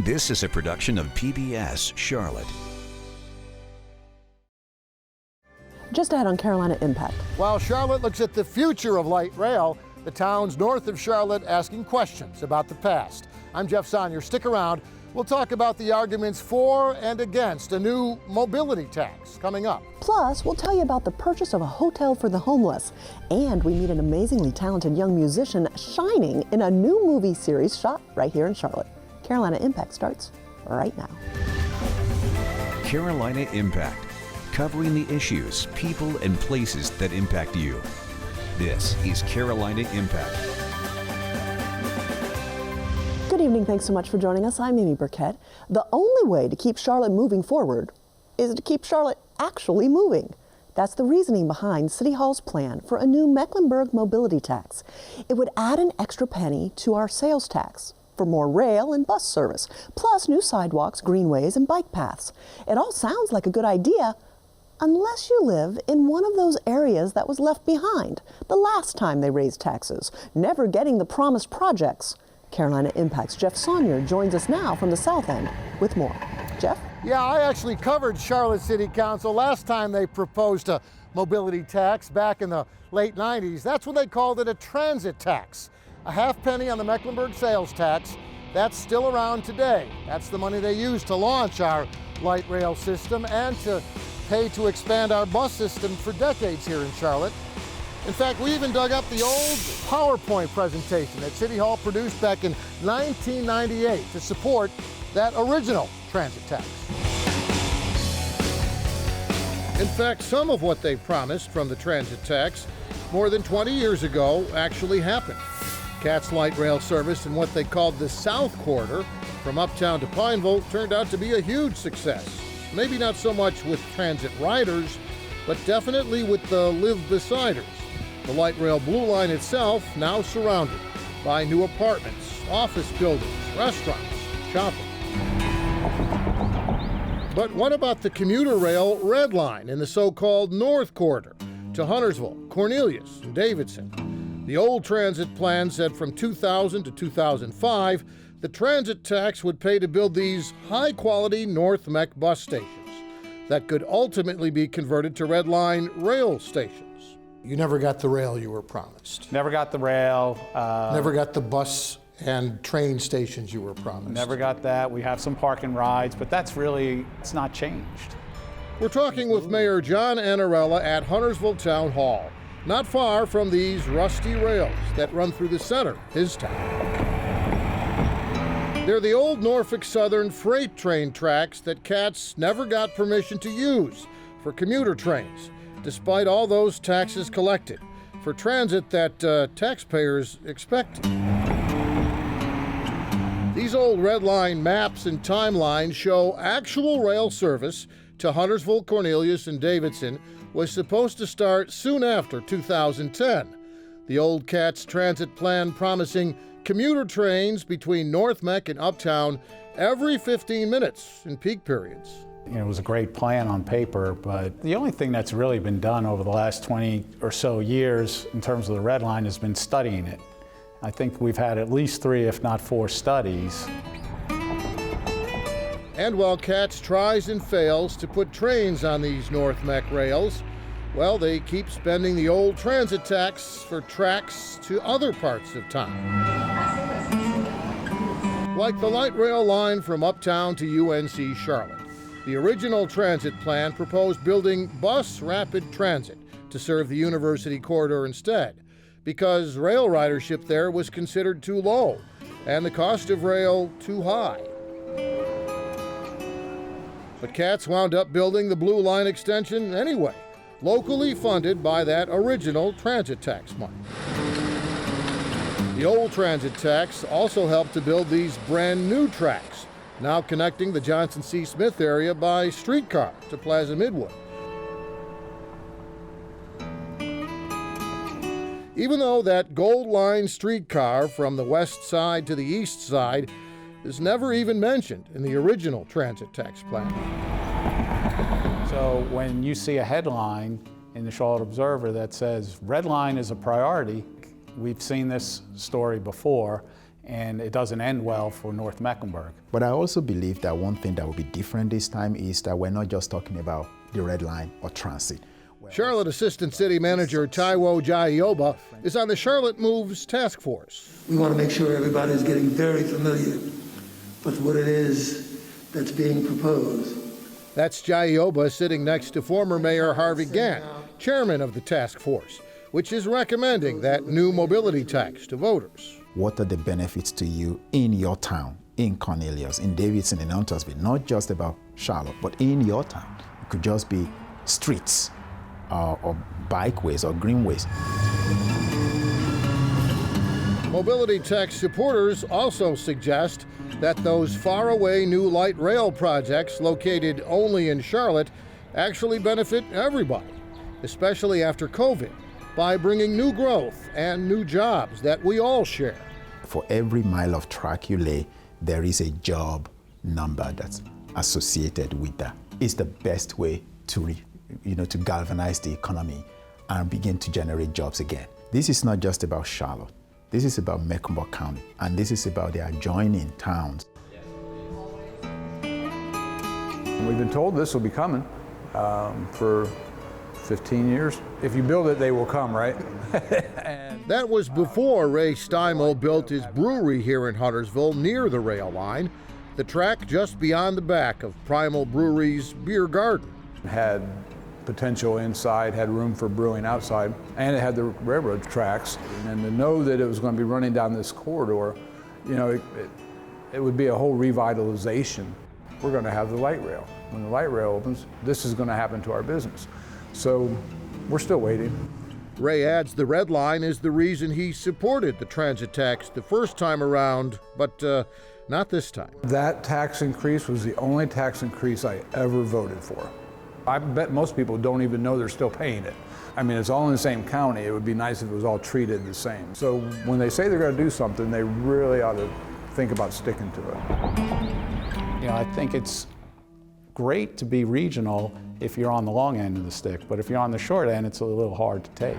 This is a production of PBS Charlotte. Just ahead on Carolina Impact. While Charlotte looks at the future of light rail, the towns north of Charlotte asking questions about the past. I'm Jeff Sonnier. Stick around. We'll talk about the arguments for and against a new mobility tax coming up. Plus, we'll tell you about the purchase of a hotel for the homeless. And we meet an amazingly talented young musician shining in a new movie series shot right here in Charlotte. Carolina Impact starts right now. Carolina Impact, covering the issues, people, and places that impact you. This is Carolina Impact. Good evening. Thanks so much for joining us. I'm Amy Burkett. The only way to keep Charlotte moving forward is to keep Charlotte actually moving. That's the reasoning behind City Hall's plan for a new Mecklenburg mobility tax. It would add an extra penny to our sales tax for more rail and bus service, plus new sidewalks, greenways, and bike paths. It all sounds like a good idea, unless you live in one of those areas that was left behind the last time they raised taxes, never getting the promised projects. Carolina Impact's Jeff Sonnier joins us now from the South End with more. Jeff? Yeah, I actually covered Charlotte City Council last time they proposed a mobility tax back in the late 90s. That's when they called it a transit tax. A half penny on the Mecklenburg sales tax. That's still around today. That's the money they used to launch our light rail system and to pay to expand our bus system for decades here in Charlotte. In fact, we even dug up the old PowerPoint presentation that City Hall produced back in 1998 to support that original transit tax. In fact, some of what they promised from the transit tax more than 20 years ago actually happened. CAT's light rail service in what they called the South Quarter from Uptown to Pineville turned out to be a huge success. Maybe not so much with transit riders, but definitely with the live-besiders. The light rail Blue Line itself now surrounded by new apartments, office buildings, restaurants, shopping. But what about the commuter rail Red Line in the so-called North Quarter to Huntersville, Cornelius, and Davidson? The old transit plan said from 2000 to 2005, the transit tax would pay to build these high-quality North Mech bus stations that could ultimately be converted to Red Line rail stations. You never got the rail you were promised. Never got the rail. Never got the bus and train stations you were promised. Never got that. We have some park and rides, but it's not changed. We're talking with Mayor John Annarella at Huntersville Town Hall, not far from these rusty rails that run through the center of his town. They're the old Norfolk Southern freight train tracks that CATS never got permission to use for commuter trains, despite all those taxes collected for transit that taxpayers expected. These old Red Line maps and timelines show actual rail service to Huntersville, Cornelius, and Davidson was supposed to start soon after 2010. The old CATS transit plan promising commuter trains between North Mech and Uptown every 15 minutes in peak periods. It was a great plan on paper, but the only thing that's really been done over the last 20 or so years in terms of the Red Line has been studying it. I think we've had at least 3, if not 4 studies. And while CATS tries and fails to put trains on these North Mech rails, well, they keep spending the old transit tax for tracks to other parts of town. Like the light rail line from Uptown to UNC Charlotte. The original transit plan proposed building bus rapid transit to serve the University Corridor instead, because rail ridership there was considered too low and the cost of rail too high. But CATS wound up building the Blue Line extension anyway, locally funded by that original transit tax money. The old transit tax also helped to build these brand new tracks, now connecting the Johnson C. Smith area by streetcar to Plaza Midwood. Even though that Gold Line streetcar from the west side to the east side is never even mentioned in the original transit tax plan. So when you see a headline in the Charlotte Observer that says Red Line is a priority, we've seen this story before, and it doesn't end well for North Mecklenburg. But I also believe that one thing that will be different this time is that we're not just talking about the Red Line or transit. Charlotte Assistant City Manager Taiwo Jaioba is on the Charlotte Moves Task Force. We want to make sure everybody's getting very familiar with what it is that's being proposed. That's Jaioba sitting next to former Mayor Harvey Gantt, chairman of the task force, which is recommending that new mobility tax to voters. What are the benefits to you in your town, in Cornelius, in Davidson, in Huntersville? Not just about Charlotte, but in your town. It could just be streets, or bikeways or greenways. Mobility tax supporters also suggest that those faraway new light rail projects located only in Charlotte actually benefit everybody, especially after COVID, by bringing new growth and new jobs that we all share. For every mile of track you lay, there is a job number that's associated with that. It's the best way to to galvanize the economy and begin to generate jobs again. This is not just about Charlotte. This is about Mecklenburg County, and this is about the adjoining towns. We've been told this will be coming for 15 years. If you build it, they will come, right? That was before Ray Steimel built his brewery here in Huntersville near the rail line, the track just beyond the back of Primal Brewery's beer garden. Had potential inside, had room for brewing outside, and it had the railroad tracks. And to know that it was going to be running down this corridor, it would be a whole revitalization. We're going to have the light rail. When the light rail opens, this is going to happen to our business. So we're still waiting. Ray adds the Red Line is the reason he supported the transit tax the first time around, but not this time. That tax increase was the only tax increase I ever voted for. I bet most people don't even know they're still paying it. I mean, it's all in the same county. It would be nice if it was all treated the same. So when they say they're going to do something, they really ought to think about sticking to it. I think it's great to be regional if you're on the long end of the stick, but if you're on the short end, it's a little hard to take.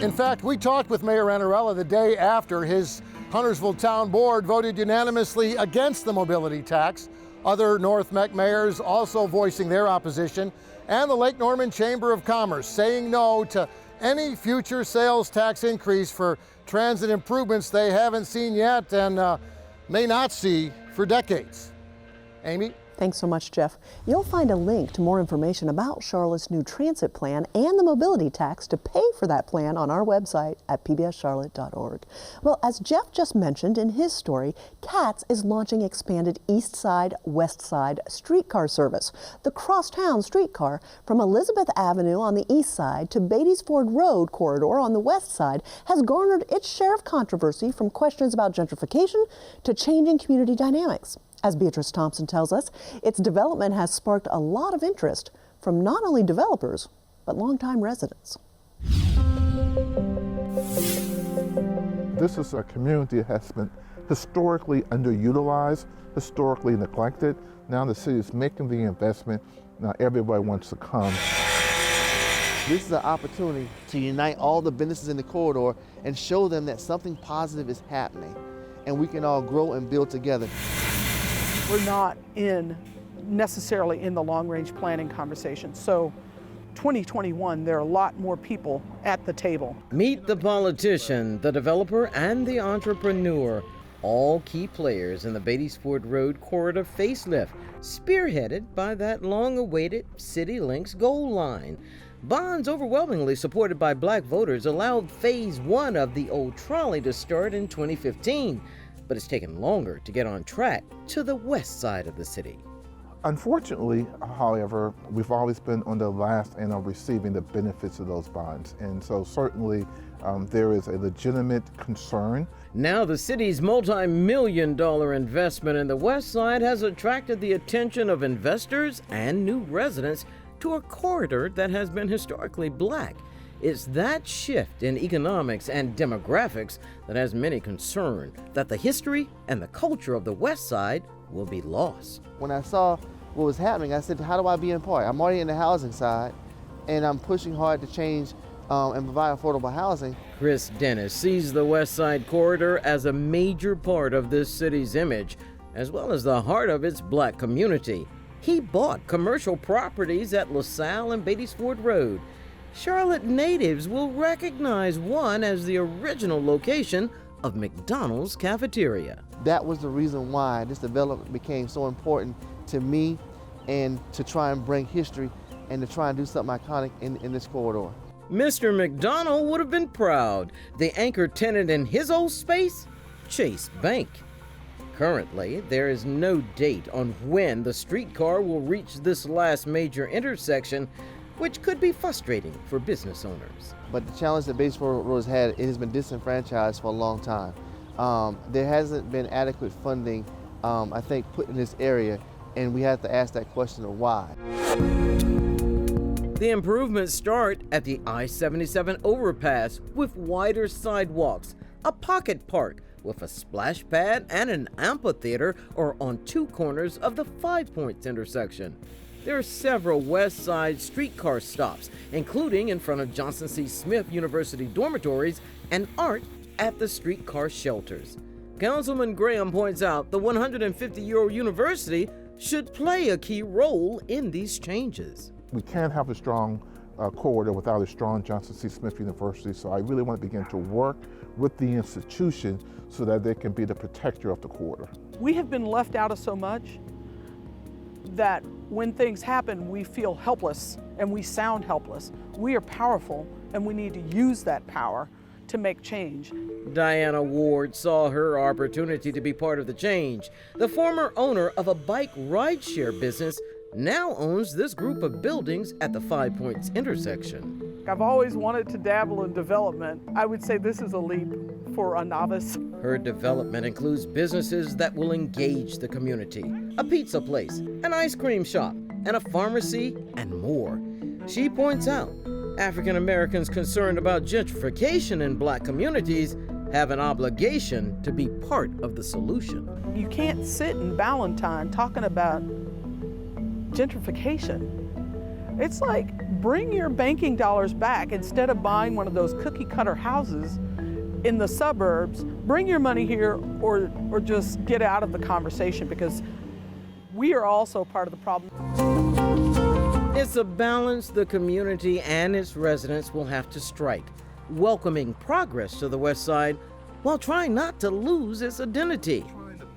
In fact, we talked with Mayor Annarella the day after his Huntersville Town Board voted unanimously against the mobility tax. Other North Meck mayors also voicing their opposition, and the Lake Norman Chamber of Commerce saying no to any future sales tax increase for transit improvements they haven't seen yet and may not see for decades. Amy? Thanks so much, Jeff. You'll find a link to more information about Charlotte's new transit plan and the mobility tax to pay for that plan on our website at pbscharlotte.org. Well, as Jeff just mentioned in his story, CATS is launching expanded East Side, West Side streetcar service. The crosstown streetcar from Elizabeth Avenue on the east side to Beatties Ford Road corridor on the west side has garnered its share of controversy, from questions about gentrification to changing community dynamics. As Beatrice Thompson tells us, its development has sparked a lot of interest from not only developers, but longtime residents. This is a community that has been historically underutilized, historically neglected. Now the city is making the investment. Now everybody wants to come. This is an opportunity to unite all the businesses in the corridor and show them that something positive is happening, and we can all grow and build together. We're not necessarily in the long-range planning conversation. So 2021, there are a lot more people at the table. Meet the politician, the developer, and the entrepreneur, all key players in the Beatties Ford Road corridor facelift, spearheaded by that long-awaited City Links goal line. Bonds overwhelmingly supported by black voters allowed phase 1 of the old trolley to start in 2015. But it's taken longer to get on track to the west side of the city. Unfortunately, however, we've always been on the last end of receiving the benefits of those bonds. And so certainly there is a legitimate concern. Now the city's multi-million-dollar investment in the west side has attracted the attention of investors and new residents to a corridor that has been historically black. It's that shift in economics and demographics that has many concerned that the history and the culture of the West Side will be lost. When I saw what was happening, I said, how do I be in part? I'm already in the housing side, and I'm pushing hard to change and provide affordable housing. Chris Dennis sees the West Side Corridor as a major part of this city's image, as well as the heart of its black community. He bought commercial properties at LaSalle and Beatties Ford Road. Charlotte natives will recognize one as the original location of McDonald's cafeteria. That was the reason why this development became so important to me, and to try and bring history and to try and do something iconic in this corridor. Mr. McDonald would have been proud. The anchor tenant in his old space? Chase Bank. Currently, there is no date on when the streetcar will reach this last major intersection, which could be frustrating for business owners. But the challenge that Beatties Ford Road has had, it has been disenfranchised for a long time. There hasn't been adequate funding, I think, put in this area, and we have to ask that question of why. The improvements start at the I-77 overpass with wider sidewalks, a pocket park with a splash pad and an amphitheater are on two corners of the 5 Points intersection. There are several West Side streetcar stops, including in front of Johnson C. Smith University dormitories and art at the streetcar shelters. Councilman Graham points out the 150-year-old university should play a key role in these changes. We can't have a strong corridor without a strong Johnson C. Smith University, so I really want to begin to work with the institution so that they can be the protector of the corridor. We have been left out of so much that when things happen, we feel helpless and we sound helpless. We are powerful and we need to use that power to make change. Diana Ward saw her opportunity to be part of the change. The former owner of a bike rideshare business now owns this group of buildings at the 5 Points intersection. I've always wanted to dabble in development. I would say this is a leap for a novice. Her development includes businesses that will engage the community, a pizza place, an ice cream shop, and a pharmacy, and more. She points out African Americans concerned about gentrification in black communities have an obligation to be part of the solution. You can't sit in Ballantyne talking about gentrification. It's like, bring your banking dollars back. Instead of buying one of those cookie cutter houses in the suburbs, bring your money here or just get out of the conversation, because we are also part of the problem. It's a balance the community and its residents will have to strike, welcoming progress to the West Side while trying not to lose its identity.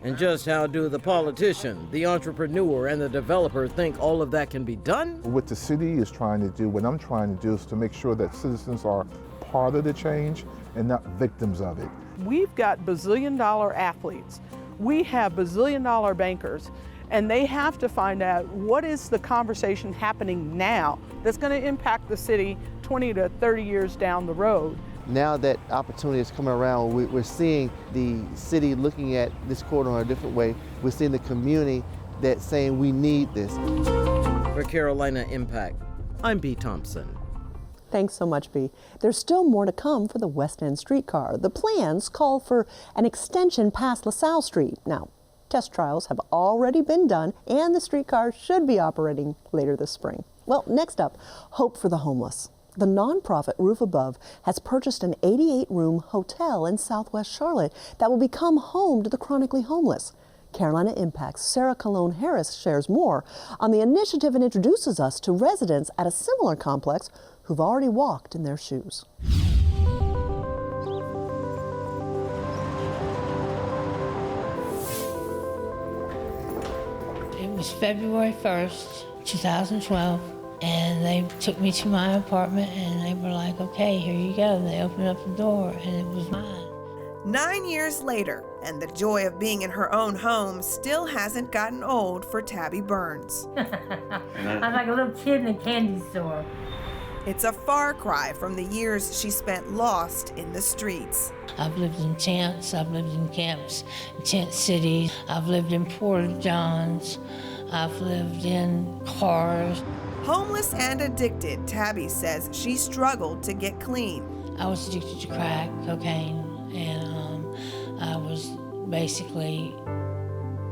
And just how do the politician, the entrepreneur, and the developer think all of that can be done? What the city is trying to do, what I'm trying to do, is to make sure that citizens are part of the change and not victims of it. We've got bazillion-dollar athletes. We have bazillion-dollar bankers, and they have to find out what is the conversation happening now that's going to impact the city 20 to 30 years down the road. Now that opportunity is coming around, we're seeing the city looking at this corridor in a different way. We're seeing the community that's saying we need this. For Carolina Impact, I'm B. Thompson. Thanks so much, B. There's still more to come for the West End streetcar. The plans call for an extension past LaSalle Street. Now, test trials have already been done, and the streetcar should be operating later this spring. Well, next up, Hope for the Homeless. The nonprofit Roof Above has purchased an 88-room hotel in Southwest Charlotte that will become home to the chronically homeless. Carolina Impact's Sarah Colon Harris shares more on the initiative and introduces us to residents at a similar complex who've already walked in their shoes. It was February 1st, 2012. And they took me to my apartment and they were like, okay, here you go. They opened up the door and it was mine. 9 years later, and the joy of being in her own home still hasn't gotten old for Tabby Burns. I'm like a little kid in a candy store. It's a far cry from the years she spent lost in the streets. I've lived in tents, I've lived in camps, tent cities, I've lived in Porta Johns, I've lived in cars. Homeless and addicted, Tabby says she struggled to get clean. I was addicted to crack, cocaine, and I was basically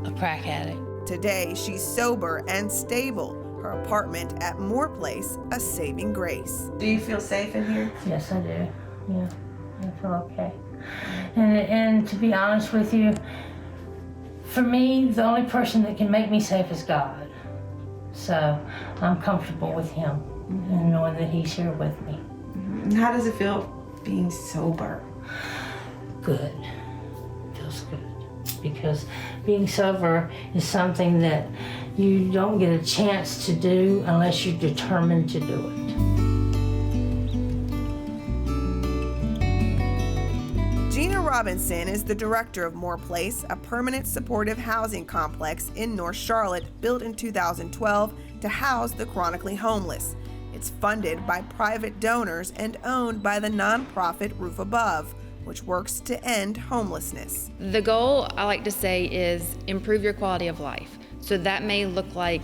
a crack addict. Today, she's sober and stable. Her apartment at Moore Place, a saving grace. Do you feel safe in here? Yes, I do. Yeah. feel okay. And to be honest with you, for me, the only person that can make me safe is God. So I'm comfortable with him and knowing that he's here with me. And how does it feel being sober? Good. Feels good. Because being sober is something that you don't get a chance to do unless you're determined to do it. Gina Robinson is the director of Moore Place, a permanent supportive housing complex in North Charlotte built in 2012 to house the chronically homeless. It's funded by private donors and owned by the nonprofit Roof Above, which works to end homelessness. The goal, I like to say, is improve your quality of life. So that may look like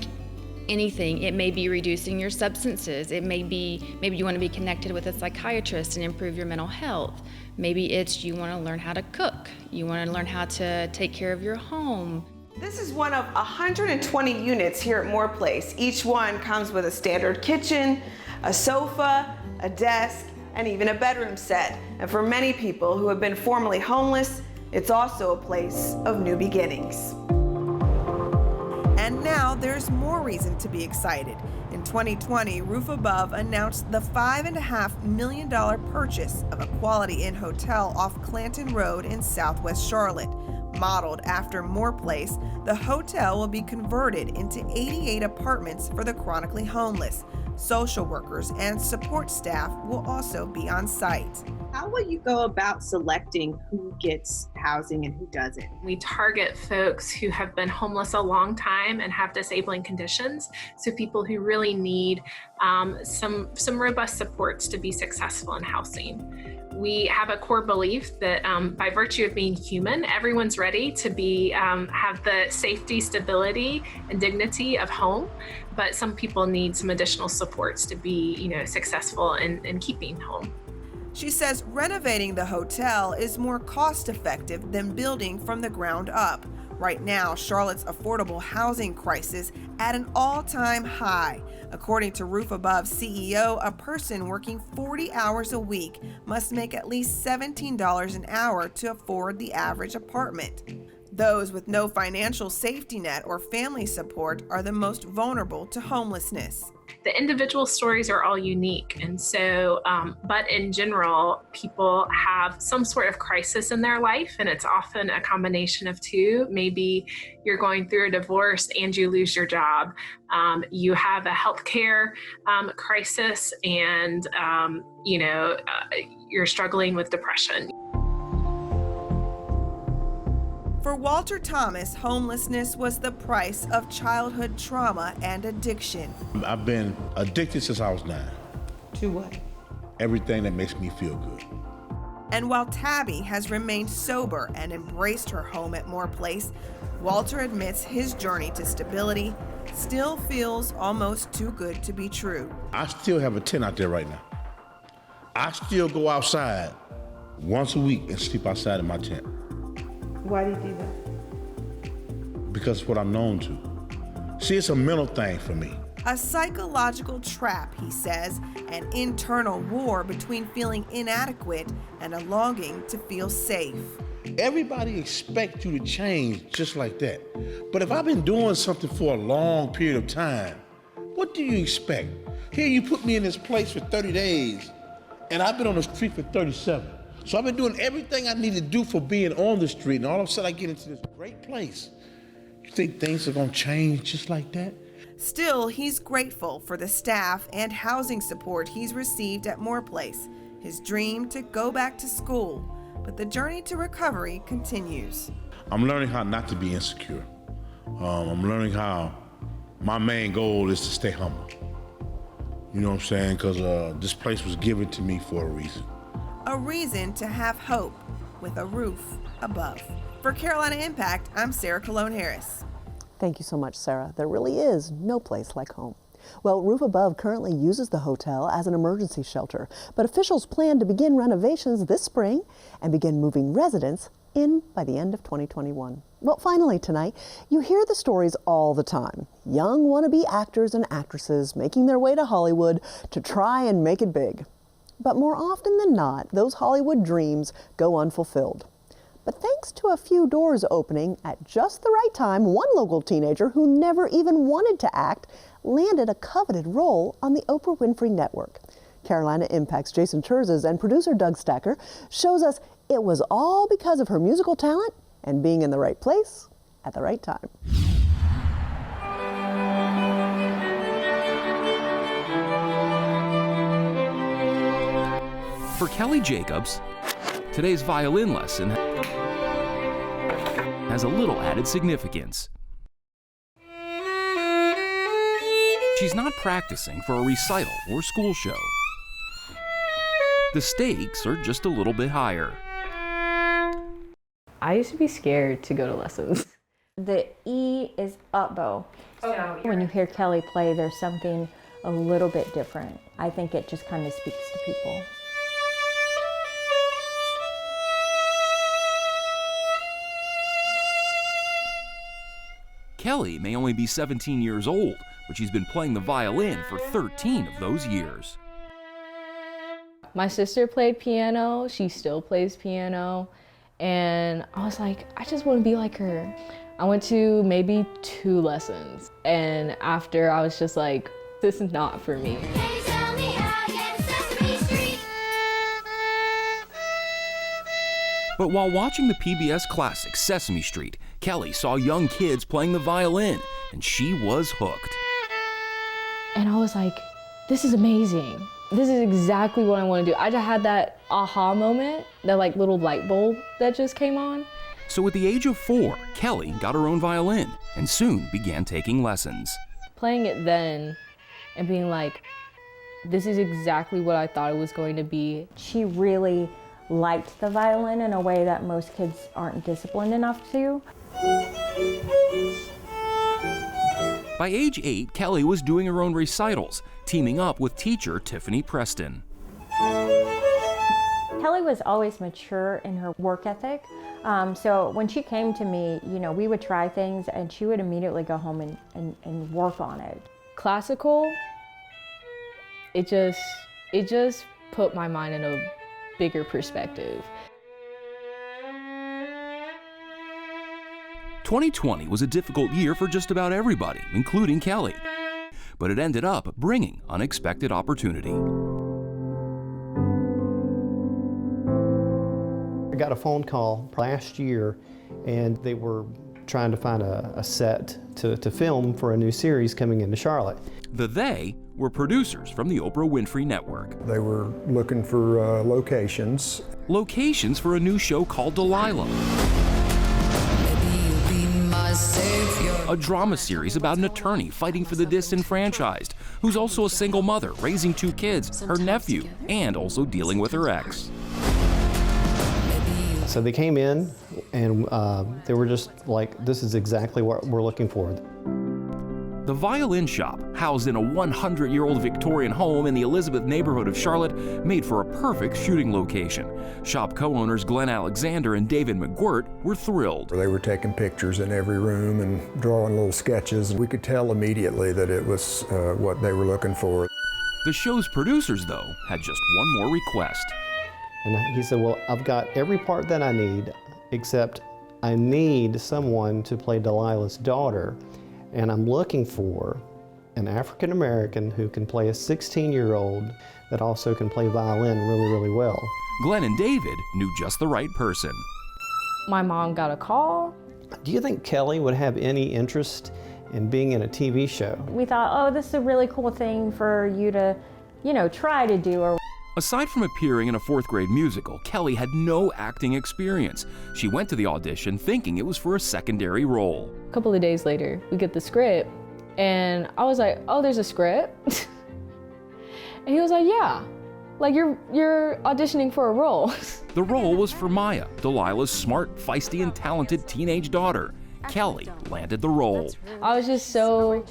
anything. It may be reducing your substances. It may be, maybe you want to be connected with a psychiatrist and improve your mental health. Maybe it's you want to learn how to cook. You want to learn how to take care of your home. This is one of 120 units here at Moore Place. Each one comes with a standard kitchen, a sofa, a desk, and even a bedroom set. And for many people who have been formerly homeless, it's also a place of new beginnings. And now there's more reason to be excited. In 2020, Roof Above announced the $5.5 million purchase of a Quality Inn hotel off Clanton Road in Southwest Charlotte. Modeled after Moore Place, the hotel will be converted into 88 apartments for the chronically homeless. Social workers and support staff will also be on site. How will you go about selecting who gets housing and who doesn't? We target folks who have been homeless a long time and have disabling conditions, so people who really need some robust supports to be successful in housing. We have a core belief that by virtue of being human, everyone's ready to be have the safety, stability, and dignity of home, but some people need some additional supports to be, successful in keeping home. She says renovating the hotel is more cost-effective than building from the ground up. Right now, Charlotte's affordable housing crisis at an all-time high. According to Roof Above CEO, a person working 40 hours a week must make at least $17 an hour to afford the average apartment. Those with no financial safety net or family support are the most vulnerable to homelessness. The individual stories are all unique, and so, but in general, people have some sort of crisis in their life, and it's often a combination of two. Maybe you're going through a divorce and you lose your job. You have a healthcare crisis, and you're struggling with depression. For Walter Thomas, homelessness was the price of childhood trauma and addiction. I've been addicted since I was 9. To what? Everything that makes me feel good. And while Tabby has remained sober and embraced her home at Moore Place, Walter admits his journey to stability still feels almost too good to be true. I still have a tent out there right now. I still go outside once a week and sleep outside in my tent. Why do you do that? Because it's what I'm known to. See, it's a mental thing for me. A psychological trap, he says, an internal war between feeling inadequate and a longing to feel safe. Everybody expects you to change just like that. But if I've been doing something for a long period of time, what do you expect? Here you put me in this place for 30 days, and I've been on the street for 37. So I've been doing everything I need to do for being on the street, and all of a sudden I get into this great place. You think things are gonna change just like that? Still, he's grateful for the staff and housing support he's received at Moore Place. His dream to go back to school, but the journey to recovery continues. I'm learning how not to be insecure. I'm learning how my main goal is to stay humble. You know what I'm saying? Because this place was given to me for a reason. A reason to have hope with a roof above. For Carolina Impact, I'm Sarah Colon Harris. Thank you so much, Sarah. There really is no place like home. Well, Roof Above currently uses the hotel as an emergency shelter, but officials plan to begin renovations this spring and begin moving residents in by the end of 2021. Well, finally tonight, you hear the stories all the time. Young wannabe actors and actresses making their way to Hollywood to try and make it big. But more often than not, those Hollywood dreams go unfulfilled. But thanks to a few doors opening at just the right time, one local teenager who never even wanted to act landed a coveted role on the Oprah Winfrey Network. Carolina Impact's Jason Terzes and producer Doug Stacker shows us it was all because of her musical talent and being in the right place at the right time. For Kelly Jacobs, today's violin lesson has a little added significance. She's not practicing for a recital or school show. The stakes are just a little bit higher. I used to be scared to go to lessons. The E is up bow. So when you hear Kelly play, there's something a little bit different. I think it just kind of speaks to people. Kelly may only be 17 years old, but she's been playing the violin for 13 of those years. My sister played piano, she still plays piano, and I was like, I just want to be like her. I went to maybe 2 lessons, and after I was just like, this is not for me. But while watching the PBS classic Sesame Street, Kelly saw young kids playing the violin, and she was hooked. And I was like, this is amazing. This is exactly what I want to do. I just had that aha moment, that like little light bulb that just came on. So at the age of 4, Kelly got her own violin and soon began taking lessons. Playing it then and being like, this is exactly what I thought it was going to be. She really liked the violin in a way that most kids aren't disciplined enough to. By age 8, Kelly was doing her own recitals, teaming up with teacher Tiffany Preston. Kelly was always mature in her work ethic. So when she came to me, you know, we would try things and she would immediately go home and work on it. Classical, it just put my mind in a bigger perspective. 2020 was a difficult year for just about everybody, including Kelly. But it ended up bringing unexpected opportunity. I got a phone call last year, and they were trying to find a set to film for a new series coming into Charlotte. They were producers from the Oprah Winfrey Network. They were looking for locations. Locations for a new show called Delilah. A drama series about an attorney fighting for the disenfranchised, who's also a single mother, raising 2 kids, her nephew, and also dealing with her ex. So they came in and they were just like, this is exactly what we're looking for. The Violin Shop, housed in a 100-year-old Victorian home in the Elizabeth neighborhood of Charlotte, made for a perfect shooting location. Shop co-owners Glenn Alexander and David McGirt were thrilled. They were taking pictures in every room and drawing little sketches, and we could tell immediately that it was what they were looking for. The show's producers, though, had just one more request. And he said, well, I've got every part that I need, except I need someone to play Delilah's daughter. And I'm looking for an African American who can play a 16-year-old that also can play violin really, really well. Glenn and David knew just the right person. My mom got a call. Do you think Kelly would have any interest in being in a TV show? We thought, oh, this is a really cool thing for you to, you know, try to do. Aside from appearing in a 4th grade musical, Kelly had no acting experience. She went to the audition thinking it was for a secondary role. A couple of days later, we get the script, and I was like, oh, there's a script? And he was like, yeah, like you're auditioning for a role. The role was for Maya, Delilah's smart, feisty, and talented teenage daughter. Kelly landed the role. I was just so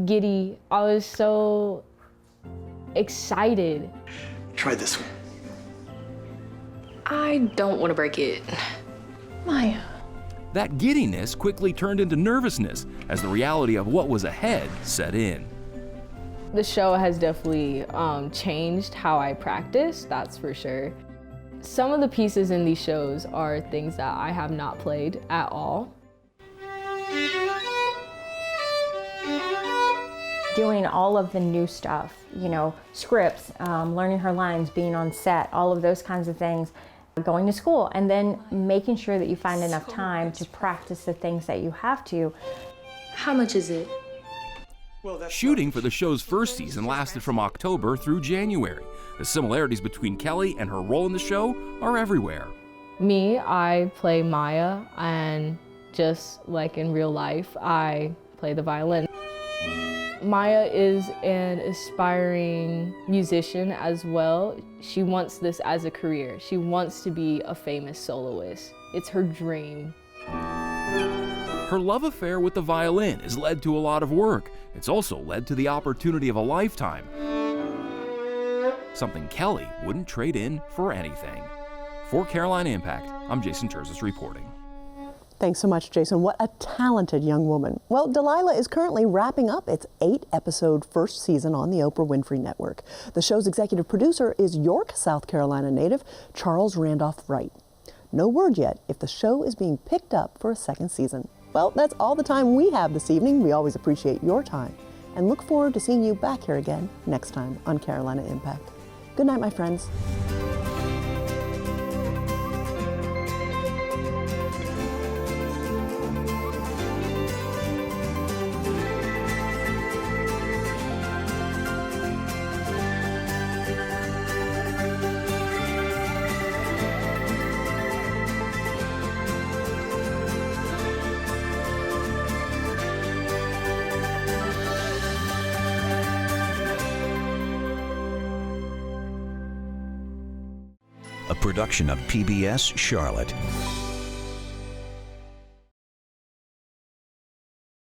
giddy. I was so excited. Try this one. I don't want to break it. Maya. That giddiness quickly turned into nervousness as the reality of what was ahead set in. The show has definitely changed how I practice, that's for sure. Some of the pieces in these shows are things that I have not played at all. Doing all of the new stuff, you know, scripts, learning her lines, being on set, all of those kinds of things, going to school, and then making sure that you find enough time to practice the things that you have to. How much is it? Shooting for the show's first season lasted from October through January. The similarities between Kelly and her role in the show are everywhere. Me, I play Maya, and just like in real life, I play the violin. Maya is an aspiring musician as well. She wants this as a career. She wants to be a famous soloist. It's her dream. Her love affair with the violin has led to a lot of work. It's also led to the opportunity of a lifetime. Something Kelly wouldn't trade in for anything. For Carolina Impact, I'm Jason Terzis reporting. Thanks so much, Jason. What a talented young woman. Well, Delilah is currently wrapping up its 8-episode first season on the Oprah Winfrey Network. The show's executive producer is York, South Carolina native Charles Randolph Wright. No word yet if the show is being picked up for a second season. Well, that's all the time we have this evening. We always appreciate your time and look forward to seeing you back here again next time on Carolina Impact. Good night, my friends. A production of PBS Charlotte.